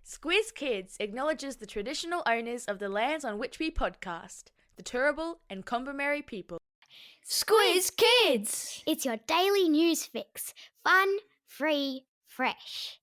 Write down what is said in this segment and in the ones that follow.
Squiz Kids acknowledges the traditional owners of the lands on which we podcast, the Turrbal and Kombumerri people. Squiz Kids! It's your daily news fix. Fun, free, fresh.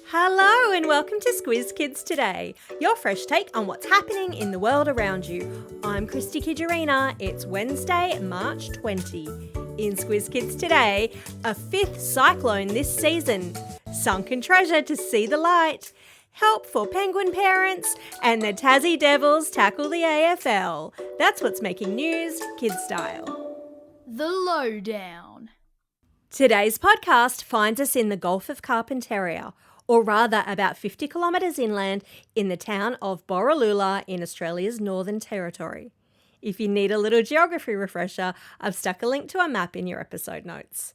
Hello and welcome to Squiz Kids Today, your fresh take on what's happening in the world around you. I'm Christy Kijarina. It's Wednesday, March 20. In Squiz Kids Today, a fifth cyclone this season, sunken treasure to see the light, help for penguin parents, and the Tassie Devils tackle the AFL. That's what's making news, kid style. The Lowdown. Today's podcast finds us in the Gulf of Carpentaria, or rather about 50 kilometres inland in the town of Borroloola in Australia's Northern Territory. If you need a little geography refresher, I've stuck a link to a map in your episode notes.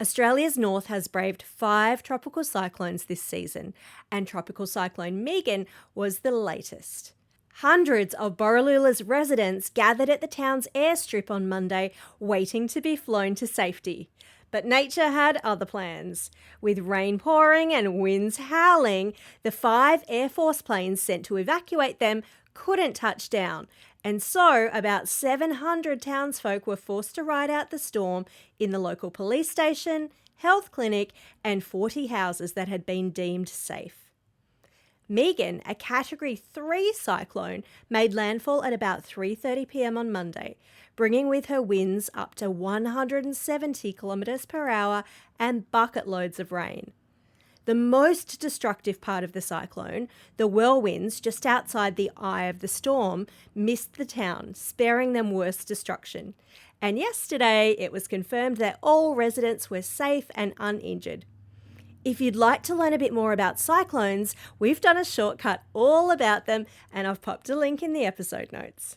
Australia's north has braved 5 tropical cyclones this season, and Tropical Cyclone Megan was the latest. Hundreds of Borroloola's residents gathered at the town's airstrip on Monday, waiting to be flown to safety. But nature had other plans. With rain pouring and winds howling, the 5 Air Force planes sent to evacuate them couldn't touch down, and so about 700 townsfolk were forced to ride out the storm in the local police station, health clinic, and 40 houses that had been deemed safe. Megan, a Category 3 cyclone, made landfall at about 3:30 p.m. on Monday, bringing with her winds up to 170 kilometres per hour and bucket loads of rain. The most destructive part of the cyclone, the whirlwinds just outside the eye of the storm, missed the town, sparing them worse destruction. And yesterday, it was confirmed that all residents were safe and uninjured. If you'd like to learn a bit more about cyclones, we've done a shortcut all about them, and I've popped a link in the episode notes.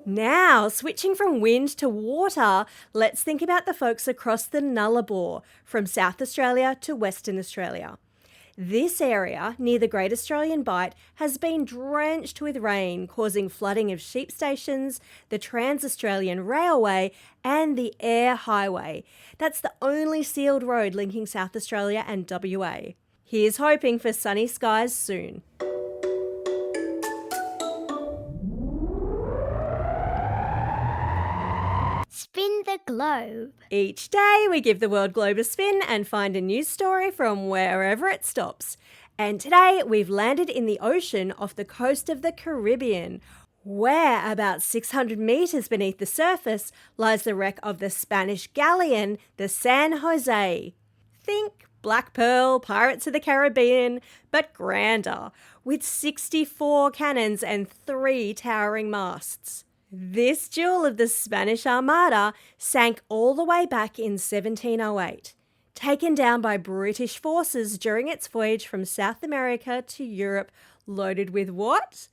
Now, switching from wind to water, let's think about the folks across the Nullarbor, from South Australia to Western Australia. This area, near the Great Australian Bight, has been drenched with rain, causing flooding of sheep stations, the Trans-Australian Railway, and the Air Highway. That's the only sealed road linking South Australia and WA. Here's hoping for sunny skies soon. Spin the globe. Each day we give the world globe a spin and find a news story from wherever it stops. And today we've landed in the ocean off the coast of the Caribbean, where about 600 metres beneath the surface lies the wreck of the Spanish galleon, the San Jose. Think Black Pearl, Pirates of the Caribbean, but grander, with 64 cannons and 3 towering masts. This jewel of the Spanish Armada sank all the way back in 1708, taken down by British forces during its voyage from South America to Europe, loaded with what?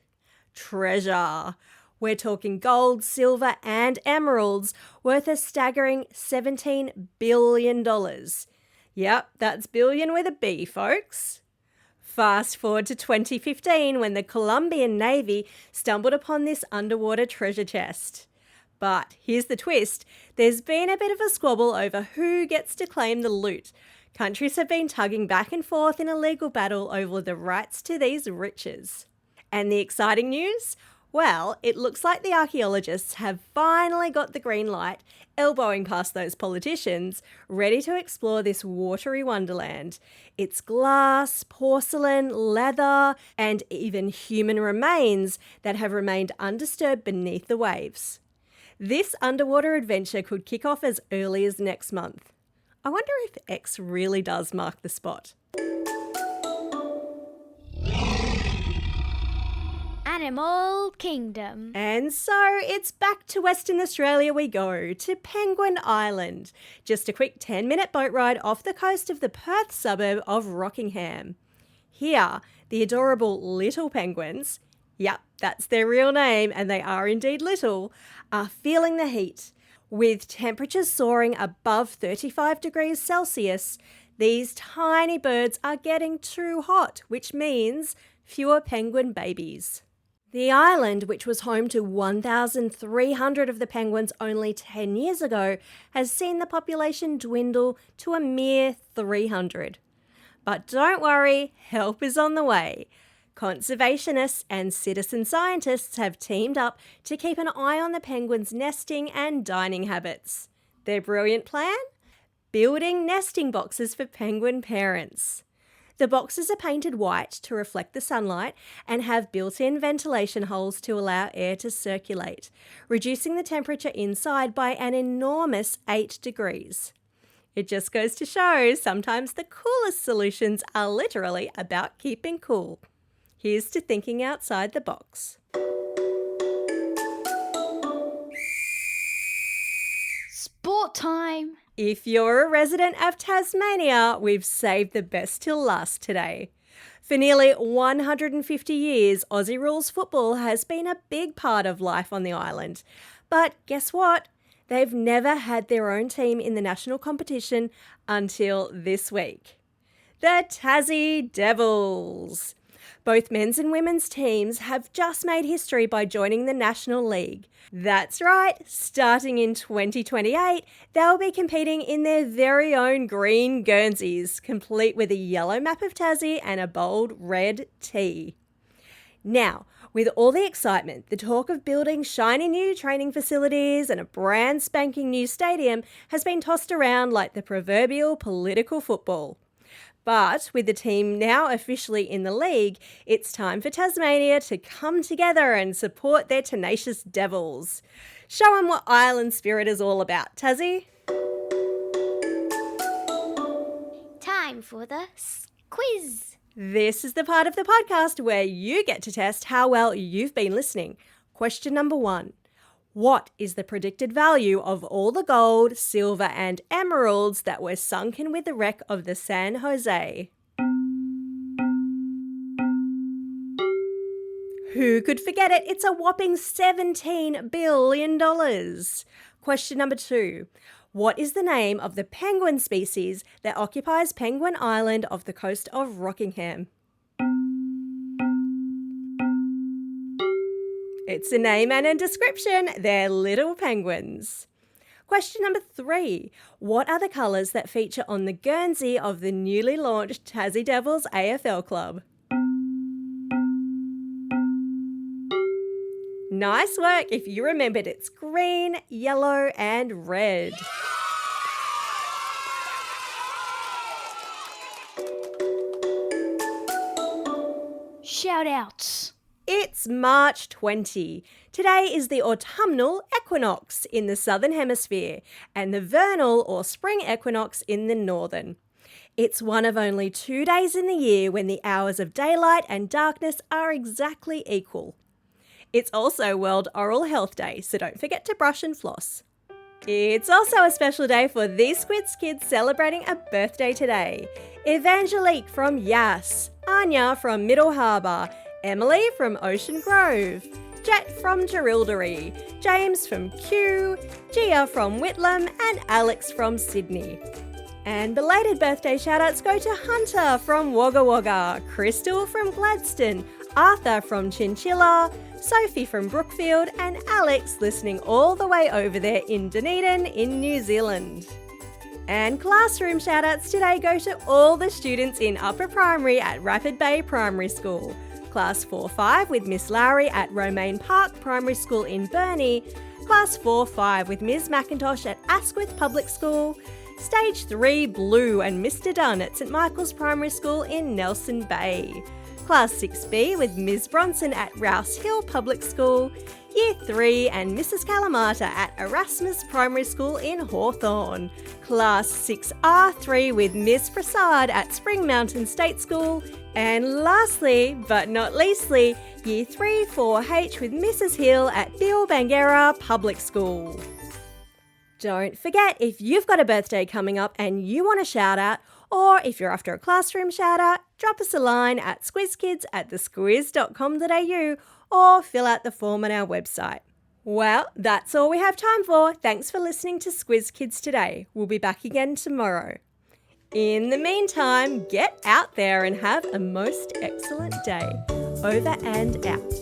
Treasure. We're talking gold, silver and emeralds worth a staggering $17 billion. Yep, that's billion with a B, folks. Fast forward to 2015 when the Colombian Navy stumbled upon this underwater treasure chest. But here's the twist, there's been a bit of a squabble over who gets to claim the loot. Countries have been tugging back and forth in a legal battle over the rights to these riches. And the exciting news? Well, it looks like the archaeologists have finally got the green light, elbowing past those politicians, ready to explore this watery wonderland. It's glass, porcelain, leather, and even human remains that have remained undisturbed beneath the waves. This underwater adventure could kick off as early as next month. I wonder if X really does mark the spot. Animal Kingdom. And so it's back to Western Australia we go, to Penguin Island. Just a quick 10-minute boat ride off the coast of the Perth suburb of Rockingham. Here, the adorable little penguins, yep, that's their real name and they are indeed little, are feeling the heat. With temperatures soaring above 35 degrees Celsius, these tiny birds are getting too hot, which means fewer penguin babies. The island, which was home to 1,300 of the penguins only 10 years ago, has seen the population dwindle to a mere 300. But don't worry, help is on the way. Conservationists and citizen scientists have teamed up to keep an eye on the penguins' nesting and dining habits. Their brilliant plan? Building nesting boxes for penguin parents. The boxes are painted white to reflect the sunlight and have built-in ventilation holes to allow air to circulate, reducing the temperature inside by an enormous 8 degrees. It just goes to show sometimes the coolest solutions are literally about keeping cool. Here's to thinking outside the box. Sport time! If you're a resident of Tasmania, we've saved the best till last today. For nearly 150 years, Aussie rules football has been a big part of life on the island. But guess what? They've never had their own team in the national competition until this week. The Tassie Devils. Both men's and women's teams have just made history by joining the National League. That's right, starting in 2028, they'll be competing in their very own green Guernseys, complete with a yellow map of Tassie and a bold red T. Now, with all the excitement, the talk of building shiny new training facilities and a brand spanking new stadium has been tossed around like the proverbial political football. But with the team now officially in the league, it's time for Tasmania to come together and support their tenacious Devils. Show them what island spirit is all about, Tassie. Time for the quiz. This is the part of the podcast where you get to test how well you've been listening. Question number 1. What is the predicted value of all the gold, silver and emeralds that were sunken with the wreck of the San Jose? Who could forget it? It's a whopping $17 billion. Question number 2. What is the name of the penguin species that occupies Penguin Island off the coast of Rockingham? It's a name and a description. They're little penguins. Question number 3. What are the colours that feature on the Guernsey of the newly launched Tassie Devils AFL club? Nice work. If you remembered, it's green, yellow and red. Shout outs. It's March 20. Today is the autumnal equinox in the southern hemisphere and the vernal or spring equinox in the northern. It's one of only 2 days in the year when the hours of daylight and darkness are exactly equal. It's also World Oral Health Day, so don't forget to brush and floss. It's also a special day for these Squids kids celebrating a birthday today. Evangelique from Yass, Anya from Middle Harbour, Emily from Ocean Grove, Jet from Jerilderie, James from Kew, Gia from Whitlam and Alex from Sydney. And belated birthday shoutouts go to Hunter from Wagga Wagga, Crystal from Gladstone, Arthur from Chinchilla, Sophie from Brookfield and Alex listening all the way over there in Dunedin in New Zealand. And classroom shoutouts today go to all the students in upper primary at Rapid Bay Primary School, Class 4-5 with Miss Lowry at Romaine Park Primary School in Burnie, Class 4-5 with Ms McIntosh at Asquith Public School, Stage 3 Blue and Mr Dunn at St Michael's Primary School in Nelson Bay, Class 6B with Ms Bronson at Rouse Hill Public School, Year 3 and Mrs Calamata at Erasmus Primary School in Hawthorn, Class 6R3 with Ms Prasad at Spring Mountain State School, and lastly, but not leastly, Year 3 4H with Mrs Hill at Bill Bangera Public School. Don't forget, if you've got a birthday coming up and you want a shout out, or if you're after a classroom shout out, drop us a line at squizkids@thesquiz.com.au or fill out the form on our website. Well, that's all we have time for. Thanks for listening to Squiz Kids today. We'll be back again tomorrow. In the meantime, get out there and have a most excellent day. Over and out.